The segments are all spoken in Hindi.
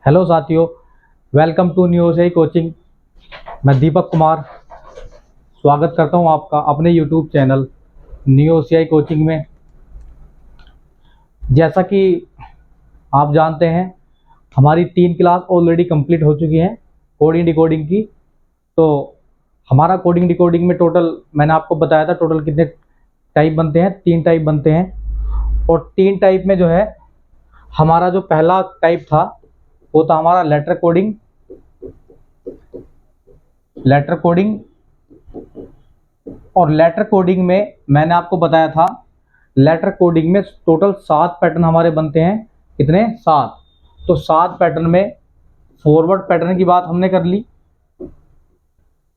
हेलो साथियों, welcome to new OCI coaching. मैं दीपक कुमार स्वागत करता हूं आपका अपने YouTube channel new OCI coaching में। जैसा कि आप जानते हैं, हमारी 3 क्लास ऑलरेडी कंप्लीट हो चुकी हैं कोडिंग डिकोडिंग की। तो हमारा कोडिंग डिकोडिंग में टोटल मैंने आपको बताया था टोटल कितने टाइप बनते हैं। 3 टाइप बनते हैं। और 3 टाइप में जो है, हमारा जो पहला टाइप था वो था हमारा लेटर कोडिंग। और लेटर कोडिंग में मैंने आपको बताया था, लेटर कोडिंग में टोटल 7 पैटर्न हमारे बनते हैं। कितने? 7। तो 7 पैटर्न में फॉरवर्ड पैटर्न की बात हमने कर ली,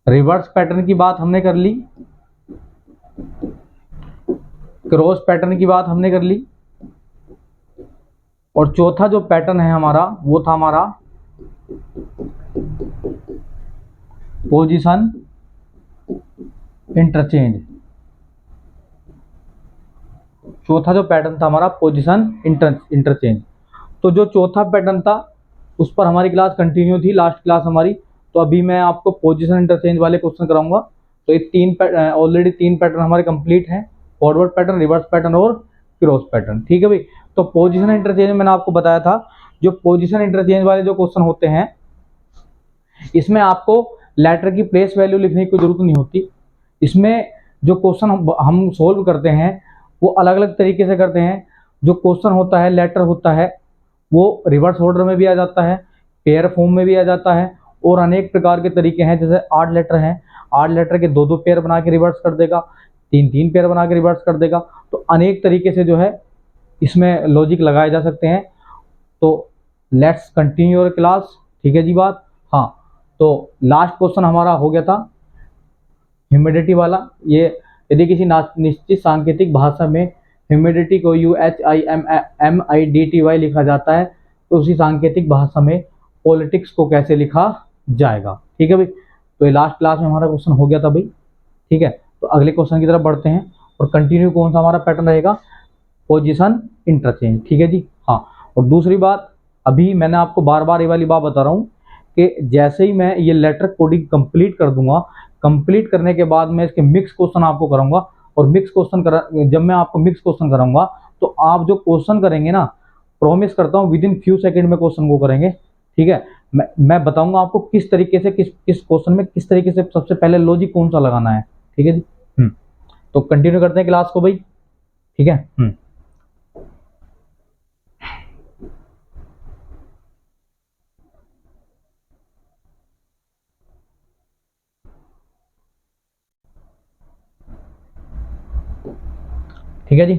रिवर्स पैटर्न की बात हमने कर ली, क्रॉस पैटर्न की बात हमने कर ली, और चौथा जो पैटर्न है हमारा वो था हमारा पोजीशन इंटरचेंज। चौथा जो पैटर्न था हमारा पोजीशन इंटरचेंज। तो जो चौथा पैटर्न था उस पर हमारी क्लास कंटिन्यू थी, लास्ट क्लास हमारी। तो अभी मैं आपको पोजीशन इंटरचेंज वाले क्वेश्चन कराऊंगा। तो ये ऑलरेडी 3 पैटर्न हमारे कंप्लीट हैं, फॉरवर्ड पैटर्न, रिवर्स पैटर्न और क्रॉस पैटर्न। ठीक है भाई। तो पोजीशन इंटरचेंज में मैंने आपको बताया था, जो पोजीशन इंटरचेंज वाले जो क्वेश्चन होते हैं, इसमें आपको लेटर की प्लेस वैल्यू लिखने की जरूरत नहीं होती। इसमें जो क्वेश्चन हम सोल्व करते हैं वो अलग अलग तरीके से करते हैं। जो क्वेश्चन होता है, लेटर होता है, वो रिवर्स ऑर्डर में भी आ जाता है, पेयर फॉर्म में भी आ जाता है, और अनेक प्रकार के तरीके हैं। जैसे 8 लेटर हैं, 8 लेटर के 2-2 पेयर बना के रिवर्स कर देगा, 3-3 पेयर बना के रिवर्स कर देगा। तो अनेक तरीके से जो है इसमें लॉजिक लगाए जा सकते हैं। तो लेट्स कंटिन्यू योर क्लास। ठीक है जी बात। हाँ, तो लास्ट क्वेश्चन हमारा हो गया था ह्यूमिडिटी वाला। ये यदि किसी निश्चित सांकेतिक भाषा में ह्यूमिडिटी को UHIMIDTY लिखा जाता है, तो उसी सांकेतिक भाषा में पॉलिटिक्स को कैसे लिखा जाएगा। ठीक है भाई। तो ये लास्ट क्लास में हमारा क्वेश्चन हो गया था भाई। ठीक है। तो अगले क्वेश्चन की तरफ बढ़ते हैं और कंटिन्यू कौन सा हमारा पैटर्न रहेगा? Position interchange. ठीक है जी। हाँ, और दूसरी बात, अभी मैंने आपको बार बार ये वाली बात बता रहा हूँ कि जैसे ही मैं ये लेटर कोडिंग कंप्लीट कर दूंगा, कंप्लीट करने के बाद मैं इसके मिक्स क्वेश्चन आपको कराऊंगा। और जब मैं आपको मिक्स क्वेश्चन कराऊंगा तो आप जो क्वेश्चन करेंगे ना, प्रॉमिस करता हूँ विद इन फ्यू सेकंड में क्वेश्चन को करेंगे। ठीक है। मैं बताऊंगा आपको किस तरीके से किस क्वेश्चन में किस तरीके से सबसे पहले लॉजिक कौन सा लगाना है। ठीक है जी। तो कंटिन्यू करते हैं क्लास को भाई। ठीक है। ठीक है जी।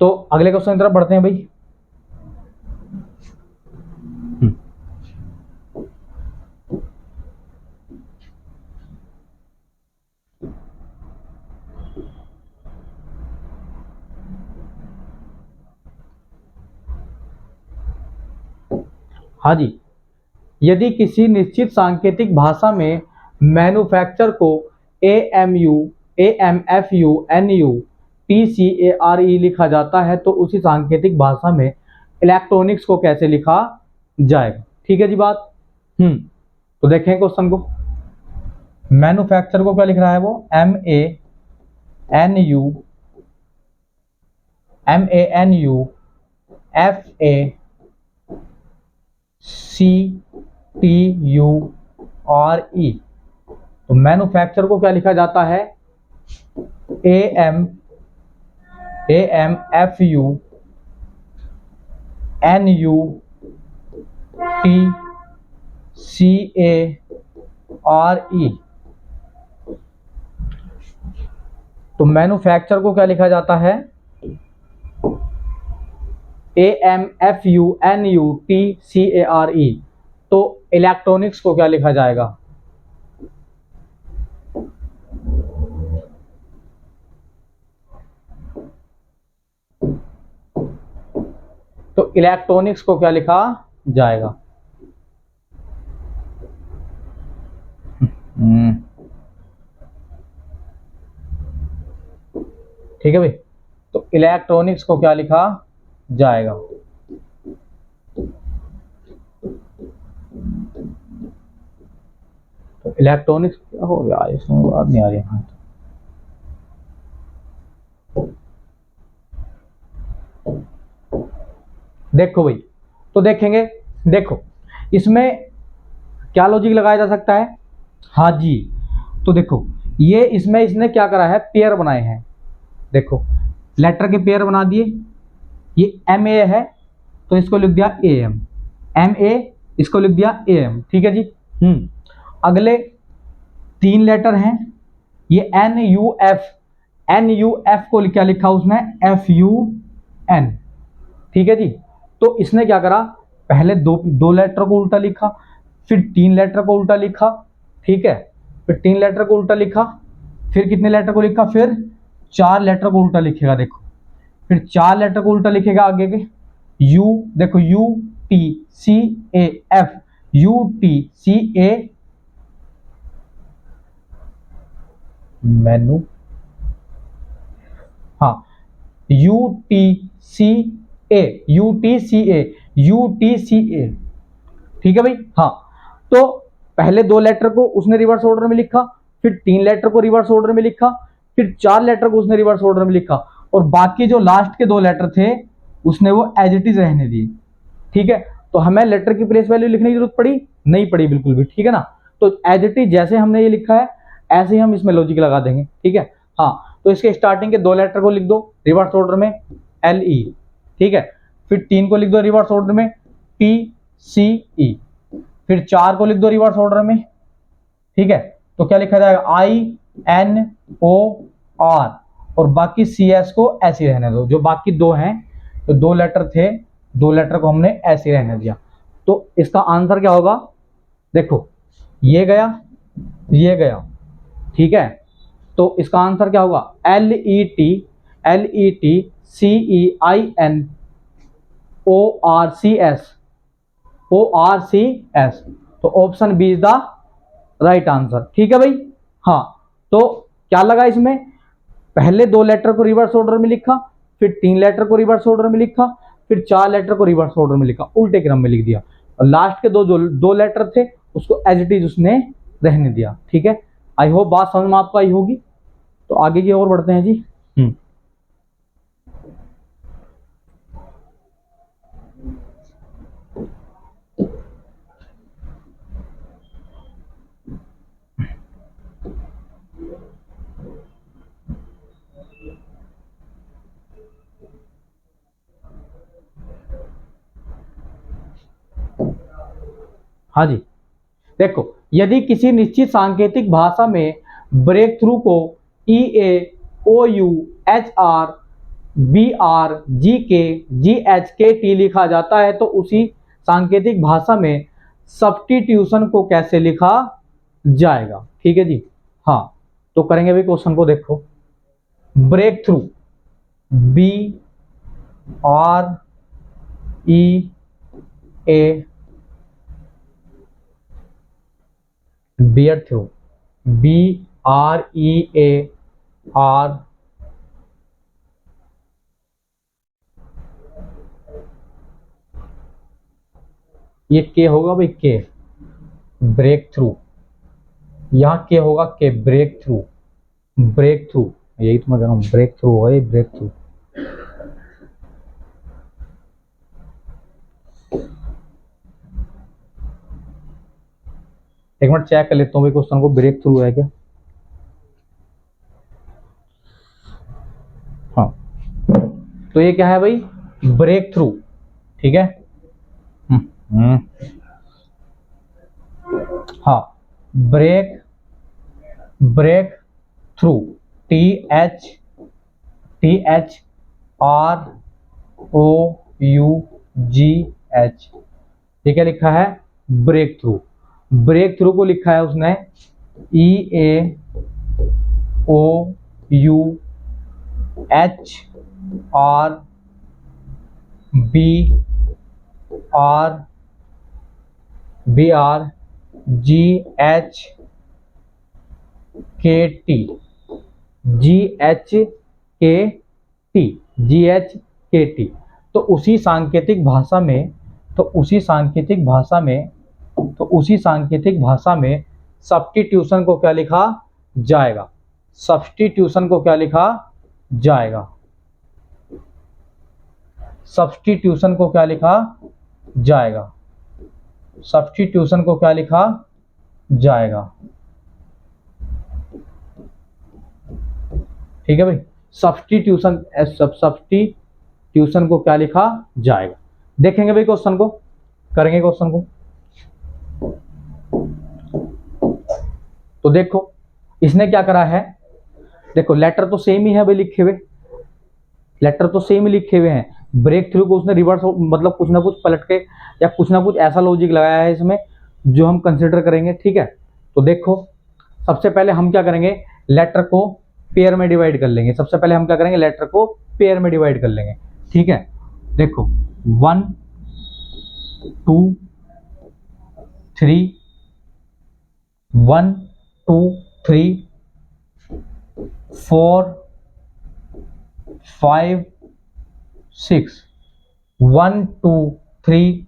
तो अगले क्वेश्चन की तरफ बढ़ते हैं भाई। हाँ जी। यदि किसी निश्चित सांकेतिक भाषा में मैन्युफैक्चर को AMU AMFU NU TCARE लिखा जाता है, तो उसी सांकेतिक भाषा में इलेक्ट्रॉनिक्स को कैसे लिखा जाएगा? ठीक है जी बात। तो देखें क्वेश्चन को। मैन्युफैक्चर को क्या लिख रहा है वो? MANUFACTURE। तो मैन्युफैक्चर को क्या लिखा जाता है? AMFUNUTCARE। तो मैन्युफैक्चर को क्या लिखा जाता है? AMFUNUTCARE। तो इलेक्ट्रॉनिक्स को क्या लिखा जाएगा? तो इलेक्ट्रॉनिक्स को क्या लिखा जाएगा? ठीक है भाई। तो इलेक्ट्रॉनिक्स को क्या लिखा जाएगा? इलेक्ट्रॉनिक्स क्या हो गया, इसमें बात नहीं आ रही है। देखो भाई, तो देखेंगे, देखो इसमें क्या लॉजिक लगाया जा सकता है। हाँ जी, तो देखो ये इसमें इसने क्या करा है, पेयर बनाए हैं। देखो लेटर के पेयर बना दिए, ये एम ए है तो इसको लिख दिया ए एम, एम ए इसको लिख दिया ए एम, ठीक है जी। अगले 3 लेटर हैं, ये N U F, N U F को क्या लिखा उसने, एफ यू एन, ठीक है जी। तो इसने क्या करा, पहले दो लेटर को उल्टा लिखा, फिर 3 लेटर को उल्टा लिखा, ठीक है, फिर 3 लेटर को उल्टा लिखा, फिर कितने लेटर को लिखा, फिर 4 लेटर को उल्टा लिखेगा। देखो फिर 4 लेटर को उल्टा लिखेगा आगे के, यू, देखो U T C A F, U T C A menu, हाँ U T C A, U T C A, U T C A, ठीक है भाई। हाँ, तो पहले 2 लेटर को उसने रिवर्स ऑर्डर में लिखा, फिर 3 लेटर को रिवर्स ऑर्डर में लिखा, फिर 4 लेटर को उसने रिवर्स ऑर्डर में लिखा, और बाकी जो लास्ट के 2 लेटर थे उसने वो एज इट इज रहने दिए, ठीक है। तो हमें लेटर की प्लेस वैल्यू लिखने की जरूरत पड़ी नहीं पड़ी, बिल्कुल भी, ठीक है ना। तो एज इट इज जैसे हमने ये लिखा है ऐसे ही हम इसमें लॉजिक लगा देंगे, ठीक है। हाँ, तो इसके स्टार्टिंग के 2 लेटर को लिख दो रिवर्स ऑर्डर में एल ई, ठीक है, फिर 3 को लिख दो रिवर्स ऑर्डर में पी सी ई, फिर 4 को लिख दो रिवर्स ऑर्डर में, ठीक है। तो क्या लिखा जाएगा, आई एन ओ आर, और बाकी सी एस को ऐसे रहने दो। जो बाकी 2 हैं, तो 2 लेटर थे, 2 लेटर को हमने ऐसे रहने दिया। तो इसका आंसर क्या होगा, देखो ये गया, ये गया, ठीक है। तो इसका आंसर क्या होगा, L E T C E I N O R C S, O R C S. तो option B is the right answer, ठीक है भाई। हाँ, तो क्या लगा इसमें, पहले 2 लेटर को रिवर्स ऑर्डर में लिखा, फिर 3 लेटर को रिवर्स ऑर्डर में लिखा, फिर 4 लेटर को रिवर्स ऑर्डर में लिखा, उल्टे क्रम में लिख दिया, और लास्ट के दो लेटर थे उसको एज इट इज उसने रहने दिया, ठीक है। आई होप बात समझ में आपको आई होगी। तो आगे की ओर बढ़ते हैं जी। हाँ जी, देखो यदि किसी निश्चित सांकेतिक भाषा में ब्रेक थ्रू को E A O U H R B R G K G H K T लिखा जाता है तो उसी सांकेतिक भाषा में सब्स्टिट्यूशन को कैसे लिखा जाएगा, ठीक है जी। हाँ, तो करेंगे अभी क्वेश्चन को, देखो break through B R E A, bear through B R E A R, ये के होगा भाई, के ब्रेक थ्रू, यहाँ के होगा के ब्रेक थ्रू, ब्रेक थ्रू, यही तो मैं कह रहा हूँ, ब्रेक थ्रू होगा ये, ब्रेक थ्रू। एक मिनट चेक कर लेता हूँ भाई क्वेश्चन को, ब्रेक थ्रू है क्या। हाँ, तो ये क्या है भाई, ब्रेक थ्रू, ठीक है। हाँ, break through, T H R O U G H, ये क्या लिखा है, ब्रेक थ्रू। ब्रेक थ्रू को लिखा है उसने E A O U H R B R G H K T, G H K T, G H K T. तो उसी सांकेतिक भाषा में सब्स्टिट्यूशन को क्या लिखा जाएगा, सब्स्टिट्यूशन को क्या लिखा जाएगा, सब्स्टिट्यूशन को क्या लिखा जाएगा, सब्स्टिट्यूशन को क्या लिखा जाएगा। ठीक है भाई, सब्स्टिट्यूशन, सब्स्टिट्यूशन को क्या लिखा जाएगा। देखेंगे भाई क्वेश्चन को, करेंगे क्वेश्चन को। तो देखो इसने क्या करा है, देखो लेटर तो सेम ही है भाई लिखे हुए, लेटर तो सेम ही लिखे हुए हैं, ब्रेक थ्रू को उसने रिवर्स मतलब कुछ ना कुछ पलट के या कुछ ना कुछ ऐसा लॉजिक लगाया है इसमें जो हम कंसिडर करेंगे। ठीक है, तो देखो सबसे पहले हम क्या करेंगे, लेटर को पेयर में डिवाइड कर लेंगे। सबसे पहले हम क्या करेंगे, लेटर को पेयर में डिवाइड कर लेंगे। ठीक है, देखो 1 2 3, 1 2 3 4 5 6, 1 2 3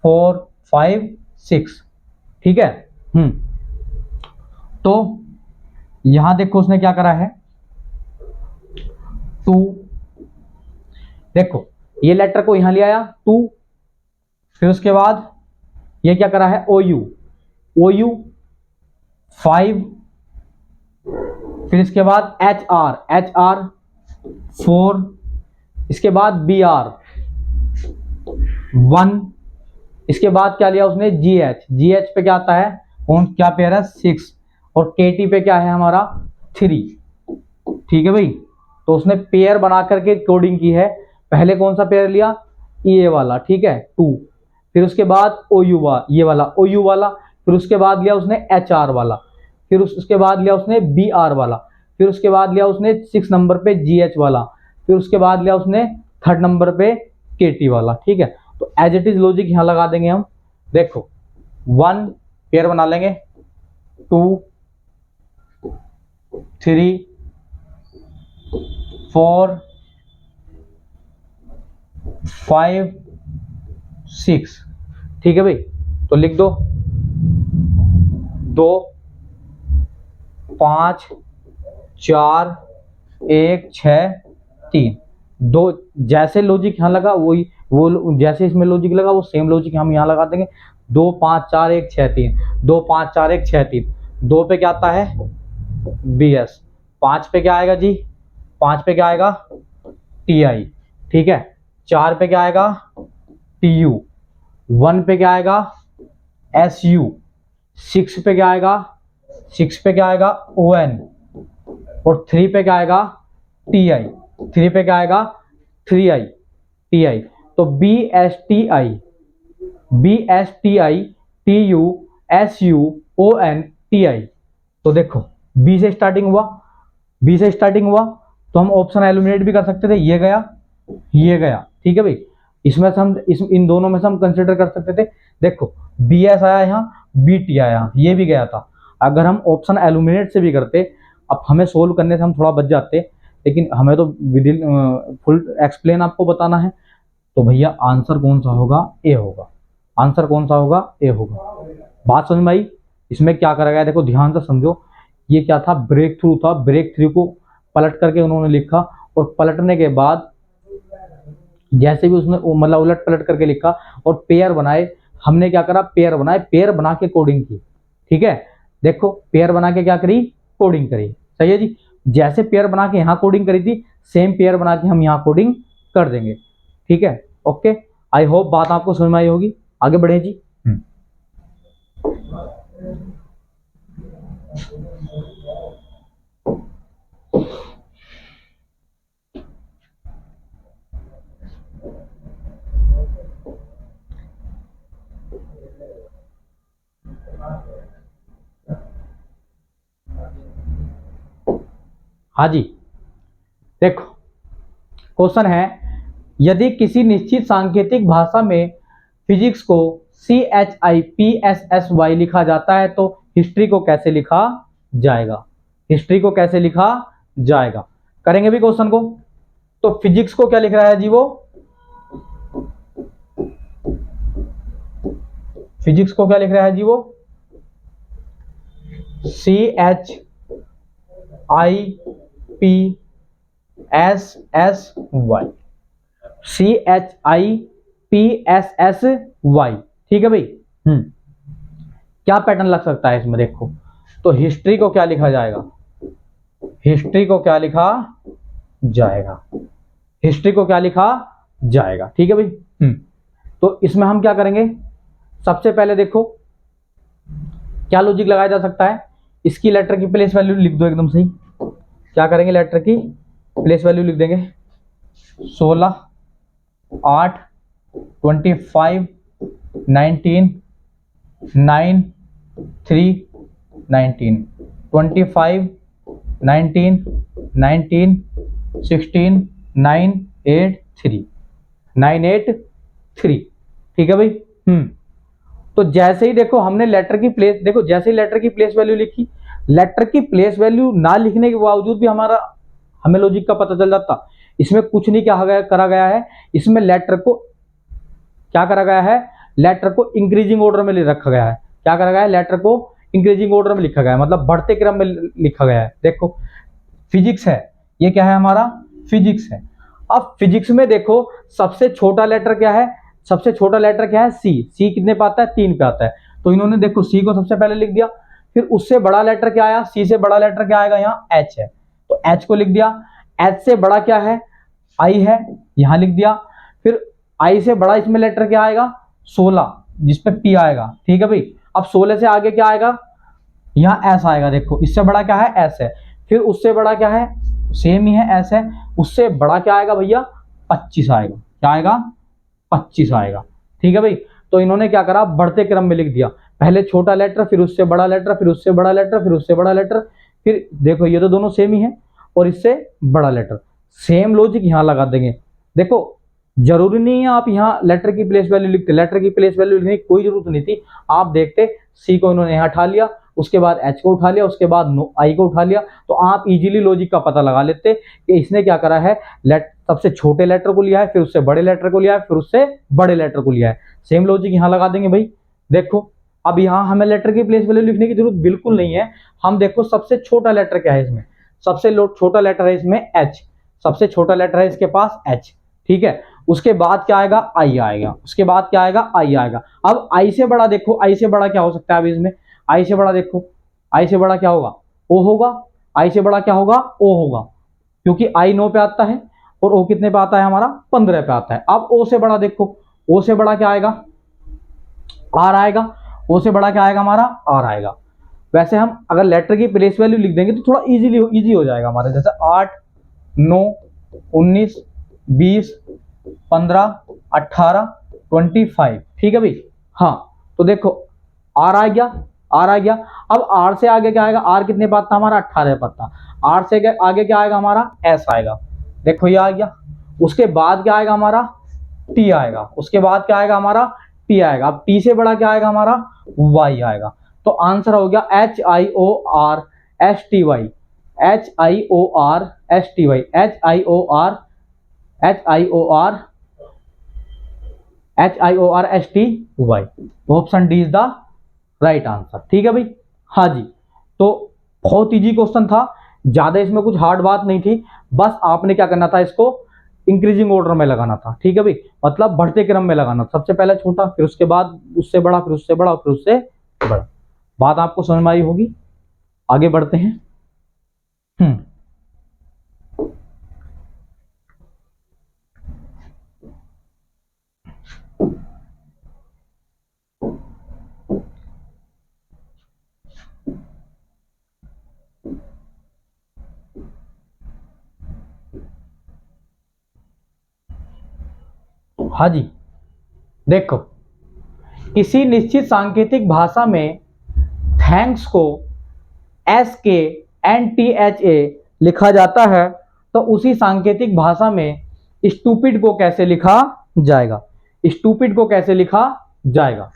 4 5 6। ठीक है, तो यहां देखो उसने क्या करा है, 2, देखो ये लेटर को यहां ले आया 2, फिर उसके बाद ये क्या करा है, OU 5, फिर इसके बाद HR 4, इसके बाद BR 1, इसके बाद क्या लिया उसने, GH पे क्या आता है, कौन क्या पेयर है 6, और KT पे क्या है हमारा 3। ठीक है भाई, तो उसने पेयर बना करके कोडिंग की है। पहले कौन सा पेयर लिया, ये वाला, ठीक है 2, फिर उसके बाद ये वाला OU वाला, फिर उसके बाद लिया उसने HR वाला, फिर उसके बाद लिया उसने BR वाला, फिर उसके बाद लिया उसने 6 नंबर पे GH वाला, फिर उसके बाद लिया उसने 3rd नंबर पे KT वाला। ठीक है, तो एज इट इज लॉजिक यहां लगा देंगे हम। देखो 1 पेयर बना लेंगे, 2 3 4 5 6। ठीक है भाई, तो लिख दो 2 5 4 1 6 3। दो जैसे लॉजिक यहाँ लगा वही, वो जैसे इसमें लॉजिक लगा वो सेम लॉजिक हम यहाँ लगा देंगे। 2 5 4 1 6 3, 2 5 4 1 6 3। 2 पे क्या आता है, BS। 5 पे क्या आएगा जी, 5 पे क्या आएगा TI। ठीक है, 4 पे क्या आएगा TU, 1 पे क्या आएगा SU, 6 पे क्या आएगा, 6 पे क्या आएगा ON, और 3 पे क्या आएगा TI, 3 पे क्या आएगा 3I TI। तो BSTI TU SU ON TI। तो देखो B से स्टार्टिंग हुआ, तो हम ऑप्शन एलिमिनेट भी कर सकते थे, ये गया। ठीक है भाई, इसमें से हम इन दोनों में से हम कंसिडर कर सकते थे। देखो BS आया यहाँ, BT आया, ये भी गया था। अगर हम ऑप्शन एलिमिनेट से भी करते, अब हमें सोल्व करने से हम थोड़ा बच जाते, लेकिन हमें तो विद इन फुल एक्सप्लेन आपको बताना है। तो भैया आंसर कौन सा होगा, ए होगा। आंसर कौन सा होगा, ए होगा। बात समझ में आई। इसमें क्या करा गया, देखो ध्यान से समझो। ये क्या था, ब्रेक थ्रू था। ब्रेक थ्रू को पलट करके उन्होंने लिखा, और पलटने के बाद जैसे भी उसने मतलब उलट पलट करके लिखा और पेयर बनाए। हमने क्या करा, पेयर बनाए, पेयर बना के कोडिंग की। ठीक है, देखो पेयर बना के क्या करी, कोडिंग करी। सही है जी, जैसे पेयर बना के यहाँ कोडिंग करी थी, सेम पेयर बना के हम यहाँ कोडिंग कर देंगे। ठीक है, ओके। आई होप बात आपको समझ में आई होगी। आगे बढ़े जी। हाँ जी, देखो क्वेश्चन है, यदि किसी निश्चित सांकेतिक भाषा में फिजिक्स को CHIPSSY लिखा जाता है तो हिस्ट्री को कैसे लिखा जाएगा, हिस्ट्री को कैसे लिखा जाएगा। करेंगे भी क्वेश्चन को। तो फिजिक्स को क्या लिख रहा है जी, वो फिजिक्स को क्या लिख रहा है जी, वो CHIPSSY, CHIPSSY, ठीक है भाई। क्या पैटर्न लग सकता है इसमें देखो, तो हिस्ट्री को क्या लिखा जाएगा, हिस्ट्री को क्या लिखा जाएगा, हिस्ट्री को क्या लिखा जाएगा, ठीक है भाई। तो इसमें हम क्या करेंगे, सबसे पहले देखो क्या लॉजिक लगाया जा सकता है, इसकी लेटर की प्लेस वैल्यू लिख दो एकदम सही। क्या करेंगे, लेटर की प्लेस वैल्यू लिख देंगे 16, 8, 25, 19, 9, 3, 19, 25, 19, 19, 16, 9, 8, 3, 9, 8, 3, ठीक है भाई। तो जैसे ही देखो हमने लेटर की प्लेस, देखो जैसे ही लेटर की प्लेस वैल्यू लिखी, लेटर की प्लेस वैल्यू ना लिखने के बावजूद भी हमें लॉजिक का पता चल जाता। इसमें कुछ नहीं करा गया है, इसमें लेटर को क्या करा गया है, लेटर को इंक्रीजिंग ऑर्डर में रखा गया है। क्या करा गया है, लेटर को इंक्रीजिंग ऑर्डर में लिखा गया है, मतलब बढ़ते क्रम में लिखा गया है। देखो फिजिक्स है, ये क्या है हमारा, फिजिक्स है। अब फिजिक्स में देखो सबसे छोटा लेटर क्या है, सबसे छोटा लेटर क्या है, सी। सी कितने पे आता है, 3 पे आता है। तो इन्होंने देखो सी को सबसे पहले लिख दिया, फिर उससे बड़ा लेटर क्या आया, सी से बड़ा लेटर क्या आएगा, यहाँ एच है, तो एच को लिख दिया। एच से बड़ा क्या है, आई है, यहां लिख दिया। फिर आई से बड़ा इसमें लेटर क्या आएगा, 16, जिसपे पी आएगा, ठीक है भाई। अब 16 से आगे क्या आएगा, यहाँ एस आएगा। देखो इससे बड़ा क्या है, एस है। फिर उससे बड़ा क्या है, सेम ही है, एस है। उससे बड़ा क्या आएगा भैया, 25 आएगा। क्या आएगा, 25 आएगा, ठीक है भाई। तो इन्होंने क्या करा, बढ़ते क्रम में लिख दिया, पहले छोटा लेटर, फिर उससे बड़ा लेटर, फिर उससे बड़ा लेटर, फिर उससे बड़ा लेटर। फिर देखो ये तो दोनों सेम ही है, और इससे बड़ा लेटर। सेम लॉजिक यहाँ लगा देंगे। देखो जरूरी नहीं है आप यहाँ लेटर की प्लेस वैल्यू लिखते, लेटर की प्लेस वैल्यू लिखने की कोई जरूरत नहीं थी। आप देखते सी को इन्होंने यहाँ उठा लिया, उसके बाद एच को उठा लिया, उसके बाद आई को उठा लिया, तो आप इजीली लॉजिक का पता लगा लेते कि इसने क्या करा है, सबसे छोटे लेटर को लिया है, फिर उससे बड़े लेटर को लिया है, फिर उससे बड़े लेटर को लिया है। सेम लॉजिक यहाँ लगा देंगे भाई। देखो अब यहाँ हमें लेटर की प्लेस वैल्यू लिखने की जरूरत बिल्कुल नहीं है। हम देखो सबसे छोटा लेटर क्या है इसमें, सबसे छोटा लेटर है इसमें एच, सबसे छोटा लेटर है इसके पास एच, ठीक है। उसके बाद क्या आएगा, आई आएगा, उसके बाद क्या आएगा, आई आएगा। अब आई से बड़ा देखो, आई से बड़ा क्या हो सकता है अब इसमें, आई से बड़ा देखो, आई से बड़ा क्या होगा, ओ होगा। आई से बड़ा क्या होगा, ओ होगा, क्योंकि आई 9 पे आता है और ओ कितने पे आता है हमारा, 15 पे आता है। अब ओ से बड़ा देखो, ओ से बड़ा क्या आएगा, आर आएगा। ओ से बड़ा क्या आएगा हमारा, आर आएगा। वैसे हम अगर लेटर की प्लेस वैल्यू लिख देंगे तो थोड़ा इजी हो जाएगा हमारा, जैसे 8, 9, 19, 20, 15, 18, 25, ठीक है भाई। हाँ तो देखो आर आ गया, आर आ गया। अब आर से आगे क्या आएगा, आर कितने पे आता है हमारा, 18 पे आता। आर से आगे क्या आएगा हमारा, एस आएगा। देखो ये आ गया। उसके बाद क्या आएगा हमारा, टी आएगा। उसके बाद क्या आएगा हमारा, टी आएगा। अब टी से बड़ा क्या आएगा हमारा, वाई आएगा। तो आंसर हो गया HIORSTY, HIORSTY, HIORSTY। Option D is the right answer, ठीक है भाई। हाँ जी, तो बहुत इजी क्वेश्चन था, ज्यादा इसमें कुछ हार्ड बात नहीं थी। बस आपने क्या करना था, इसको इंक्रीजिंग ऑर्डर में लगाना था, ठीक है भाई, मतलब बढ़ते क्रम में लगाना। सबसे पहले छोटा, फिर उसके बाद उससे बड़ा, फिर उससे बड़ा, फिर उससे बड़ा। बात आपको समझ में आई होगी। आगे बढ़ते हैं। हाँ जी, देखो किसी निश्चित सांकेतिक भाषा में थैंक्स को SKNTHA लिखा जाता है, तो उसी सांकेतिक भाषा में स्टूपिड को कैसे लिखा जाएगा, स्टूपिड को कैसे लिखा जाएगा।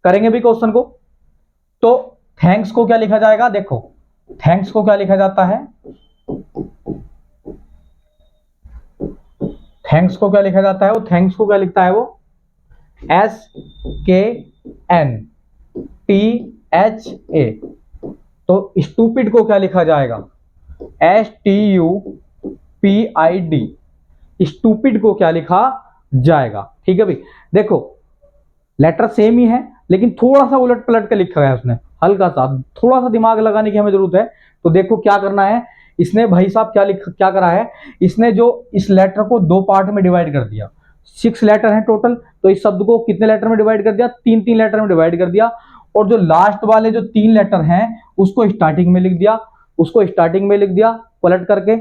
करेंगे भी क्वेश्चन को। तो थैंक्स को क्या लिखा जाएगा, देखो थैंक्स को क्या लिखा जाता है, थैंक्स को क्या लिखा जाता है, वो थैंक्स को क्या लिखता है, वो SKNTHA, तो स्टूपिड को क्या लिखा जाएगा, STUPID, स्टूपिड को क्या लिखा जाएगा। ठीक है भाई, देखो लेटर सेम ही है लेकिन थोड़ा सा उलट पलट के लिखा है उसने, हल्का सा, थोड़ा सा दिमाग लगाने की हमें जरूरत है। तो देखो क्या करना है, इसने भाई साहब क्या करा है, इसने जो इस लेटर को दो पार्ट में डिवाइड कर दिया, 6 लेटर हैं टोटल, तो इस शब्द को कितने लेटर में डिवाइड कर दिया, 3-3 लेटर में डिवाइड कर दिया। और जो लास्ट वाले जो 3 लेटर हैं उसको स्टार्टिंग में लिख दिया, उसको स्टार्टिंग में लिख दिया पलट करके,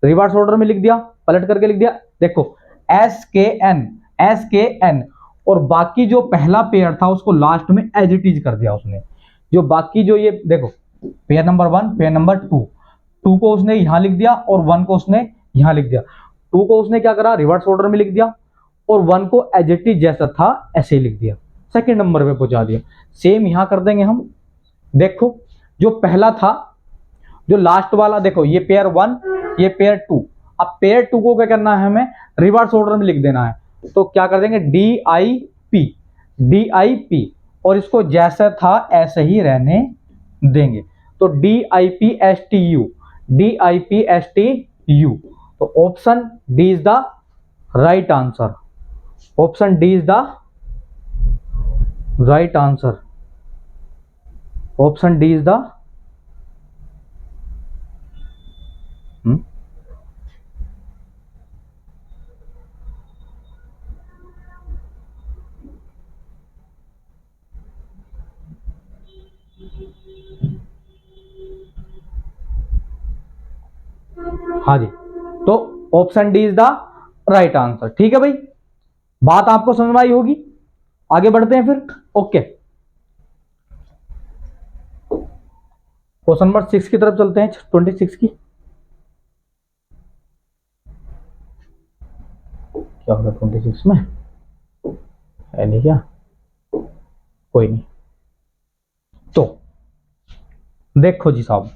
रिवर्स ऑर्डर में लिख दिया, पलट करके लिख दिया। देखो SKN, और बाकी जो पहला पेयर था उसको लास्ट में एज इट इज कर दिया उसने। जो बाकी जो ये देखो पेयर नंबर 1, पेयर नंबर 2 को उसने यहां लिख दिया और 1 को उसने यहां लिख दिया। 2 को उसने क्या करा, रिवर्स ऑर्डर में लिख दिया, और 1 को एज इट इज जैसा था ऐसे ही लिख दिया, सेकंड नंबर पे पहुंचा दिया। सेम यहां कर देंगे हम। देखो जो पहला था, जो लास्ट वाला, देखो ये पेयर 1, ये पेयर 2। अब पेयर 2 को क्या करना है, हमें रिवर्स ऑर्डर में लिख देना है। तो क्या कर देंगे, DIP, और इसको जैसा था ऐसे ही रहने देंगे। तो DIPSTU। तो option D is the right answer, option D is the right answer, option D is the हाँ जी, तो option D is the right answer. ठीक है भाई, बात आपको समझ में आई होगी। आगे बढ़ते हैं फिर। ओके, क्वेश्चन नंबर 6 की तरफ चलते हैं, 26 की। क्या होगा 26 में, है नहीं क्या, कोई नहीं। तो देखो जी साहब,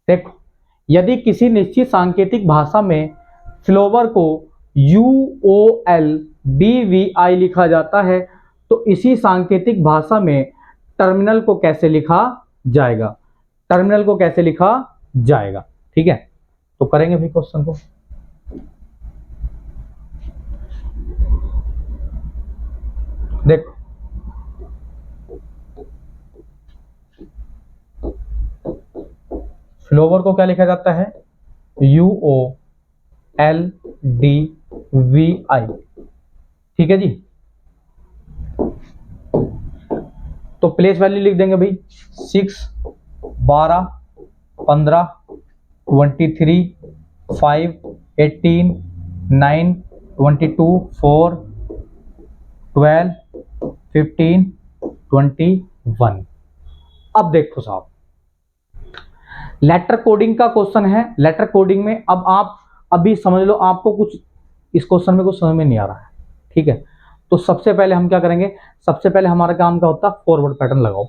देखो यदि किसी निश्चित सांकेतिक भाषा में फ्लोवर को UOLDVI लिखा जाता है तो इसी सांकेतिक भाषा में टर्मिनल को कैसे लिखा जाएगा, टर्मिनल को कैसे लिखा जाएगा। ठीक है, तो करेंगे भी क्वेश्चन को। देखो फ्लोवर को क्या लिखा जाता है, UOLDVI। ठीक है जी, तो प्लेस वैल्यू लिख देंगे भाई, 6, 12, 15, 23, 5, 18, 9, 22, 4, 12, 15, 21। अब देखो साहब, लेटर कोडिंग का क्वेश्चन है। लेटर कोडिंग में अब आप अभी समझ लो, आपको कुछ इस क्वेश्चन में कुछ समझ में नहीं आ रहा है। ठीक है, तो सबसे पहले हम क्या करेंगे, सबसे पहले हमारा काम क्या होता है, फॉरवर्ड पैटर्न लगाओ।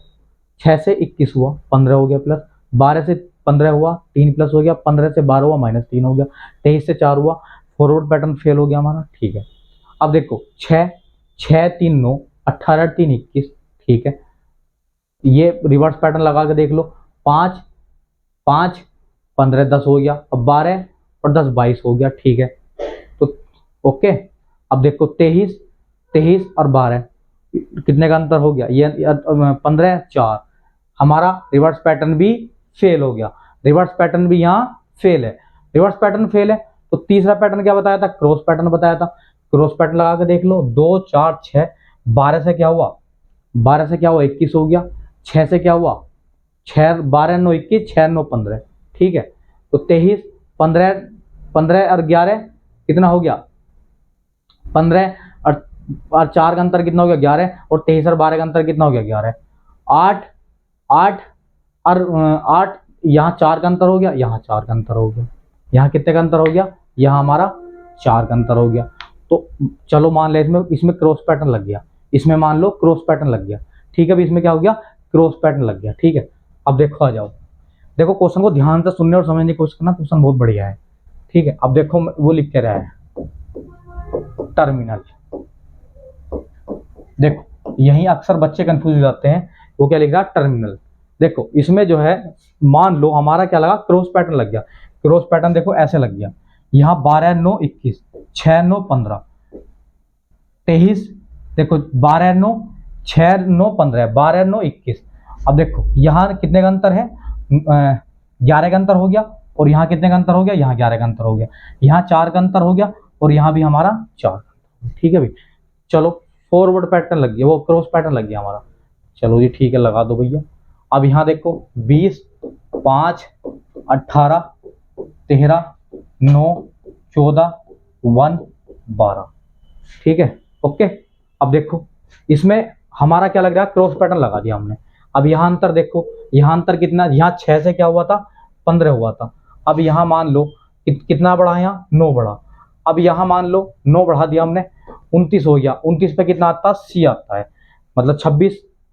6 से 21 हुआ, 15 हो गया प्लस, 12 से 15 हुआ, 3 प्लस हो गया, 15 से 12 हुआ, -3 हो गया, 23 से 4 हुआ, फॉरवर्ड पैटर्न फेल हो गया हमारा। ठीक है, अब देखो 6, 6, 3, 9, 18, 3, 21। ठीक है, ये रिवर्स पैटर्न लगा के देख लो, 5, 5, 15, 10 हो गया, अब 12 और 10, 22 हो गया। ठीक है, तो ओके, अब देखो 23, 23 और 12 कितने का अंतर हो गया, ये 15, 4। हमारा रिवर्स पैटर्न भी फेल हो गया, रिवर्स पैटर्न भी यहाँ फेल है, रिवर्स पैटर्न फेल है। तो तीसरा पैटर्न क्या बताया था, क्रॉस पैटर्न बताया था। क्रॉस पैटर्न लगा के देख लो, 2, 4, 6, 12 से क्या हुआ, 12 से क्या हुआ, 21 हो गया, 6 से क्या हुआ, 6, 12, 9, 21, 6, 9, 15। ठीक है, तो 23, 15, 15 और 11 कितना हो गया, 15 और 4 का अंतर कितना हो गया, 11, और 23 और 12 का अंतर कितना हो गया, 11, 8, 8 और 8, यहाँ 4 का अंतर हो गया, यहाँ 4 का अंतर हो गया, यहाँ कितने का अंतर हो गया, यहाँ हमारा 4 का अंतर हो गया। तो चलो मान ले इसमें क्रॉस पैटर्न लग गया, इसमें मान लो क्रॉस पैटर्न लग गया। ठीक है, अभी इसमें क्या हो गया, क्रॉस पैटर्न लग गया। ठीक है, अब देखो आ जाओ, देखो क्वेश्चन को ध्यान से सुनने और समझने की कोशिश करना, क्वेश्चन बहुत बढ़िया है। ठीक है, अब देखो वो लिख के रहा है टर्मिनल। देखो यही अक्सर बच्चे कंफ्यूज हो जाते हैं, वो क्या लिख रहा है टर्मिनल। देखो इसमें जो है मान लो हमारा क्या लगा, क्रॉस पैटर्न लग गया। क्रॉस पैटर्न देखो ऐसे लग गया, यहाँ 12 9 21, 6 9 15 23, देखो 12 9 6 9 15, 12 9 21। अब देखो यहाँ कितने का अंतर है, 11 का अंतर हो गया, और यहाँ कितने का अंतर हो गया, यहाँ 11 का अंतर हो गया, यहाँ 4 का अंतर हो गया, और यहाँ भी हमारा 4। ठीक है भाई, चलो फॉरवर्ड पैटर्न लग गया, वो क्रॉस पैटर्न लग गया हमारा। चलो जी ठीक है, लगा दो भैया। अब यहाँ देखो 20 5 18 13 9 14 1 12। ठीक है, ओके। अब देखो इसमें हमारा क्या लग रहा है, क्रॉस पैटर्न लगा दिया हमने। अब यहाँ अंतर देखो, यहाँ अंतर कितना, यहाँ 6 से क्या हुआ था 15 हुआ था। अब यहाँ मान लो कितना बढ़ा, यहाँ 9 बढ़ा। अब यहाँ मान लो 9 बढ़ा दिया हमने, 29 हो गया। 29 पे कितना आता है, सी आता है, मतलब 26,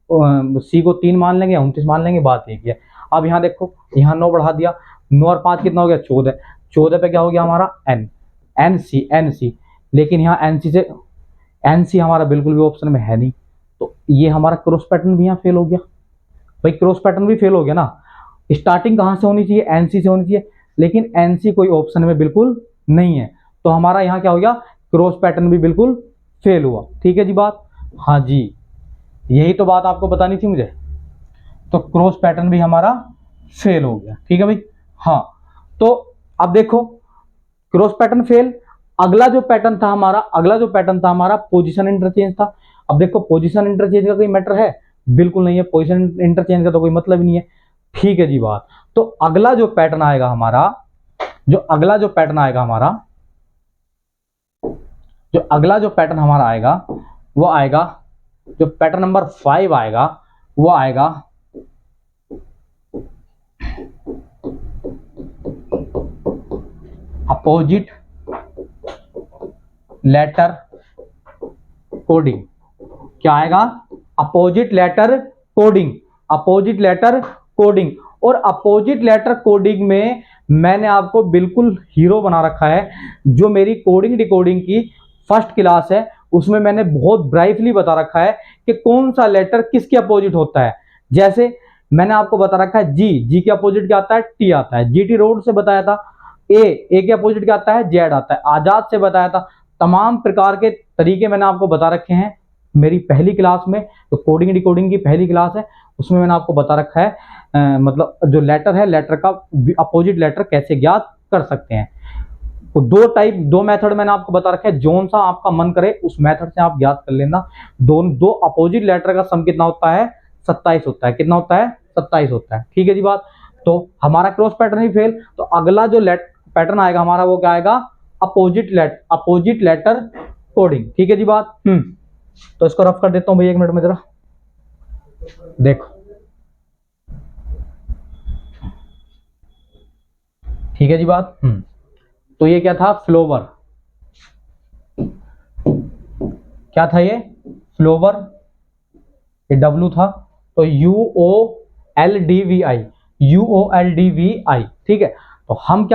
सी को 3 मान लेंगे, 29 मान लेंगे, बात एक ही है। अब यहाँ देखो, यहाँ 9 बढ़ा दिया, 9 और 5 कितना हो गया 14, 14 पे क्या हो गया हमारा एन, एन सी। लेकिन यहाँ एन सी से, एन सी हमारा बिल्कुल भी ऑप्शन में है नहीं, तो ये हमारा क्रॉस पैटर्न भी यहाँ फेल हो गया। भाई क्रॉस पैटर्न भी फेल हो गया ना। स्टार्टिंग कहाँ से होनी चाहिए, एन सी से होनी चाहिए, लेकिन एन सी कोई ऑप्शन में बिल्कुल नहीं है, तो हमारा यहाँ क्या हो गया, क्रॉस पैटर्न भी बिल्कुल फेल हुआ। ठीक है जी बात, हाँ जी, यही तो बात आपको बतानी थी मुझे। तो क्रॉस पैटर्न भी हमारा फेल हो गया। ठीक है भाई, हाँ। तो अब देखो क्रॉस पैटर्न फेल, अगला जो पैटर्न था हमारा पोजीशन इंटरचेंज था। अब देखो पोजीशन इंटरचेंज का कोई मैटर है, बिल्कुल नहीं है, पोजीशन इंटरचेंज का तो कोई मतलब ही नहीं है। ठीक है जी बात। तो अगला जो पैटर्न आएगा हमारा, जो अगला जो पैटर्न आएगा वो आएगा, जो पैटर्न नंबर 5 आएगा वो आएगा अपोजिट लेटर कोडिंग। क्या आएगा, अपोजिट लेटर कोडिंग। और अपोजिट लेटर कोडिंग में मैंने आपको बिल्कुल हीरो बना रखा है। जो मेरी कोडिंग डिकोडिंग की फर्स्ट क्लास है उसमें मैंने बहुत ब्राइटली बता रखा है कि कौन सा लेटर किसके अपोजिट होता है। जैसे मैंने आपको बता रखा है जी के अपोजिट क्या आता है, टी आता है। जीटी रोड से बताया था। ए के अपोजिट क्या आता है, जेड आता है। आजाद से बताया था। तमाम प्रकार के तरीके मैंने आपको बता रखे हैं मेरी पहली क्लास में, तो कोडिंग डिकोडिंग की पहली क्लास है, उसमें मैंने आपको बता रखा है मतलब जो लेटर है, लेटर का अपोजिट लेटर कैसे ज्ञात कर सकते हैं। तो दो मेथड मैंने आपको बता रखा है, जोन सा आपका मन करे उस मेथड से आप ज्ञात कर लेना। दो अपोजिट लेटर का सम कितना होता है, 27 होता है। कितना होता है, 27 होता है। ठीक है जी बात। तो हमारा क्रॉस पैटर्न ही फेल, तो अगला जो पैटर्न आएगा हमारा वो क्या आएगा, अपोजिट लेटर कोडिंग। ठीक है जी बात। तो इसको रफ कर देता हूं भैया, 1 मिनट में जरा देखो। ठीक है जी बात। तो ये क्या था, फ्लोवर। क्या था ये, फ्लोवर। ये डब्लू था, तो UOLDVI। ठीक है, तो हम क्या